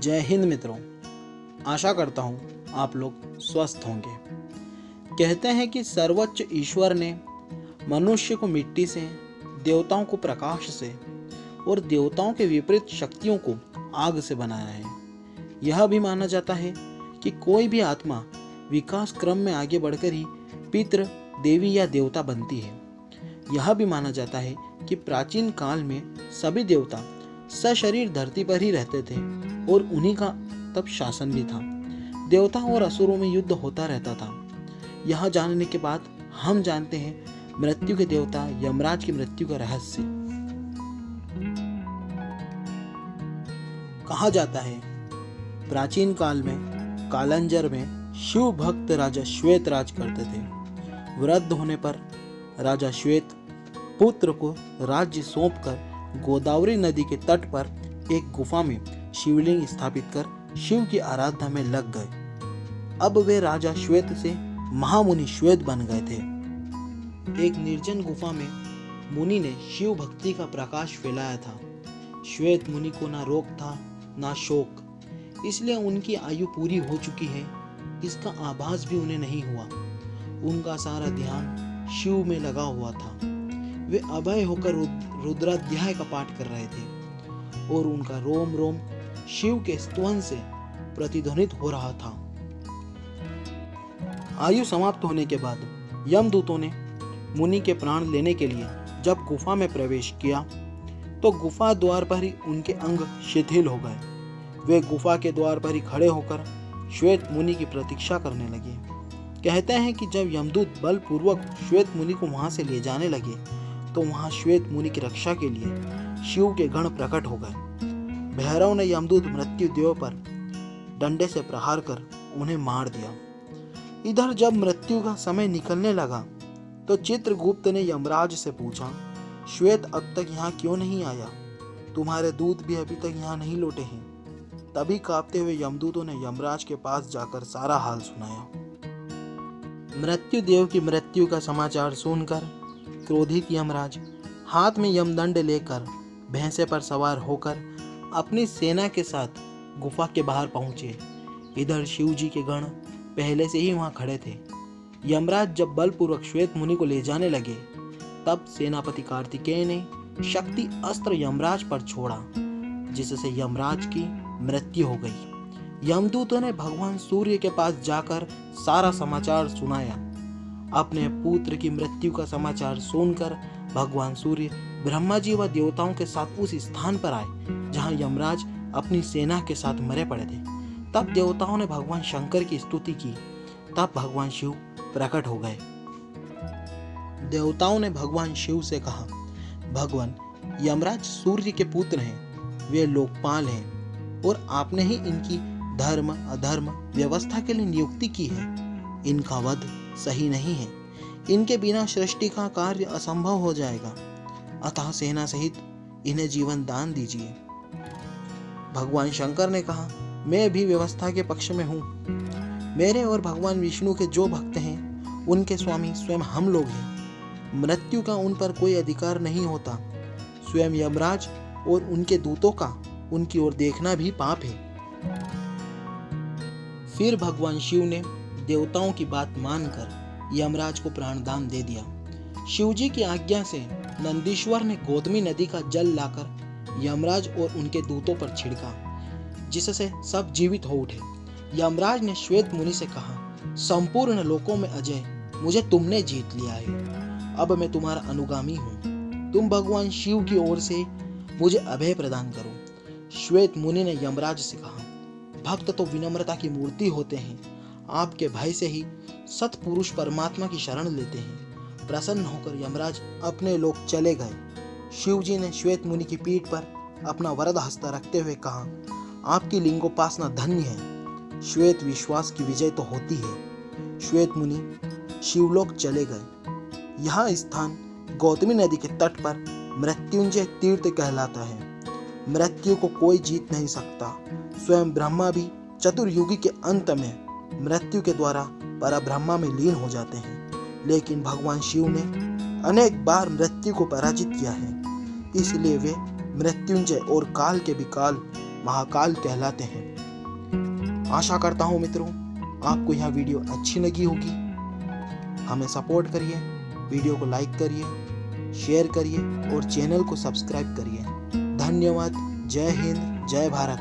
जय हिंद मित्रों, आशा करता हूँ आप लोग स्वस्थ होंगे। कहते हैं कि सर्वोच्च ईश्वर ने मनुष्य को मिट्टी से, देवताओं को प्रकाश से और देवताओं के विपरीत शक्तियों को आग से बनाया है। यह भी माना जाता है कि कोई भी आत्मा विकास क्रम में आगे बढ़कर ही पितृ, देवी या देवता बनती है। यह भी माना जाता है कि प्राचीन काल में सभी देवता सशरीर धरती पर ही रहते थे और उन्हीं का तब शासन भी था। देवताओं और असुरों में युद्ध होता रहता था। यह जानने के बाद हम जानते हैं मृत्यु के देवता यमराज की मृत्यु का रहस्य। कहा जाता है प्राचीन काल में कालंजर में शिव भक्त राजा श्वेत राज करते थे। वृद्ध होने पर राजा श्वेत पुत्र को राज्य सौंपकर गोदावरी नदी के तट पर एक गुफा में शिवलिंग स्थापित कर शिव की आराधना में लग गए। अब वे राजा श्वेत से महामुनि श्वेत बन गए थे। एक निर्जन गुफा में मुनि ने शिव भक्ति का प्रकाश फैलाया था। श्वेत मुनि को ना रोग था ना शोक, इसलिए उनकी आयु पूरी हो चुकी है इसका आभास भी उन्हें नहीं हुआ। उनका सारा ध्यान शिव में लगा हुआ था। वे अभय होकर रुद्राध्याय का पाठ कर रहे थे और उनका रोम रोम शिव के स्तवन से प्रतिध्वनित हो रहा था। आयु समाप्त होने के बाद यमदूतों ने मुनि के प्राण लेने के लिए जब गुफा में प्रवेश किया तो गुफा द्वार पर ही उनके अंग शिथिल हो गए। वे गुफा के द्वार पर ही खड़े होकर श्वेत मुनि की प्रतीक्षा करने लगे। कहते हैं कि जब यमदूत बलपूर्वक श्वेत मुनि को वहां से ले जाने लगे तो वहां श्वेत मुनि की रक्षा के लिए शिव के गण प्रकट हो गए। भैरव ने यमदूत मृत्यु देव पर डंडे से प्रहार कर उन्हें मार दिया। इधर जब मृत्यु का समय निकलने लगा तो चित्रगुप्त ने यमराज से पूछा, श्वेत अब तक यहाँ क्यों नहीं आया? तुम्हारे दूत भी अभी तक यहाँ नहीं लौटे हैं। तभी कांपते हुए यमदूतों ने यमराज के पास जाकर सारा हाल सुनाया। मृत्यु देव की मृत्यु का समाचार सुनकर क्रोधित यमराज हाथ में यमदंड लेकर भैंसे पर सवार होकर अपनी सेना के साथ गुफा के बाहर पहुंचे। इधर शिव जी के गण पहले से ही वहां खड़े थे। यमराज जब बलपूर्वक श्वेत मुनि को ले जाने लगे तब सेनापति कार्तिकेय ने शक्ति अस्त्र यमराज पर छोड़ा, जिससे यमराज की मृत्यु हो गई। यमदूतों ने भगवान सूर्य के पास जाकर सारा समाचार सुनाया। अपने पुत्र की मृत्यु का समाचार सुनकर भगवान सूर्य ब्रह्मा जी व देवताओं के साथ उस स्थान पर आए जहां यमराज अपनी सेना के साथ मरे पड़े थे। तब देवताओं ने भगवान शंकर की स्तुति की। तब भगवान शिव प्रकट हो गए। देवताओं ने भगवान शिव से कहा, भगवान यमराज सूर्य के पुत्र हैं, वे लोकपाल हैं और आपने ही इनकी धर्म अधर्म व्यवस्था के लिए नियुक्ति की है। इनका वध सही नहीं है। इनके बिना सृष्टि का कार्य असंभव हो जाएगा। अतः सेना सहित इन्हें जीवन दान दीजिए। भगवान शंकर ने कहा, मैं भी व्यवस्था के पक्ष में हूँ। मेरे और भगवान विष्णु के जो भक्त हैं उनके स्वामी स्वयं हम लोग हैं। मृत्यु का उन पर कोई अधिकार नहीं होता। स्वयं यमराज और उनके दूतों का उनकी ओर देखना भी पाप है। फिर भगवान शिव ने देवताओं की बात मानकर यमराज को प्राणदान दे दिया। शिवजी की आज्ञा से नंदीश्वर ने गोदमी नदी का जल लाकर यमराज और उनके दूतों पर छिड़का, जिससे सब जीवित हो उठे। यमराज ने श्वेत मुनि से कहा, संपूर्ण लोकों में अजय मुझे तुमने जीत लिया है। अब मैं तुम्हारा अनुगामी हूँ। तुम भगवान शिव की ओर से मुझे अभय प्रदान करो। श्वेत मुनि ने यमराज से कहा, भक्त तो विनम्रता की मूर्ति होते हैं। आपके भय से ही सतपुरुष परमात्मा की शरण लेते हैं। प्रसन्न होकर यमराज अपने लोक चले गए। शिव जी ने श्वेत मुनि की पीठ पर अपना वरद हस्त रखते हुए कहा, आपकी लिंगोपासना धन्य है। श्वेत विश्वास की विजय तो होती है। श्वेत मुनि शिवलोक चले गए। यह स्थान गौतमी नदी के तट पर मृत्युंजय तीर्थ कहलाता है। मृत्यु को कोई जीत नहीं सकता। स्वयं ब्रह्मा भी चतुर्युगी के अंत में मृत्यु के द्वारा परब्रह्मा में लीन हो जाते हैं, लेकिन भगवान शिव ने अनेक बार मृत्यु को पराजित किया है। इसलिए वे मृत्युंजय और काल के भी काल महाकाल कहलाते हैं। आशा करता हूँ मित्रों आपको यह वीडियो अच्छी लगी होगी। हमें सपोर्ट करिए, वीडियो को लाइक करिए, शेयर करिए और चैनल को सब्सक्राइब करिए। धन्यवाद। जय हिंद, जय भारत।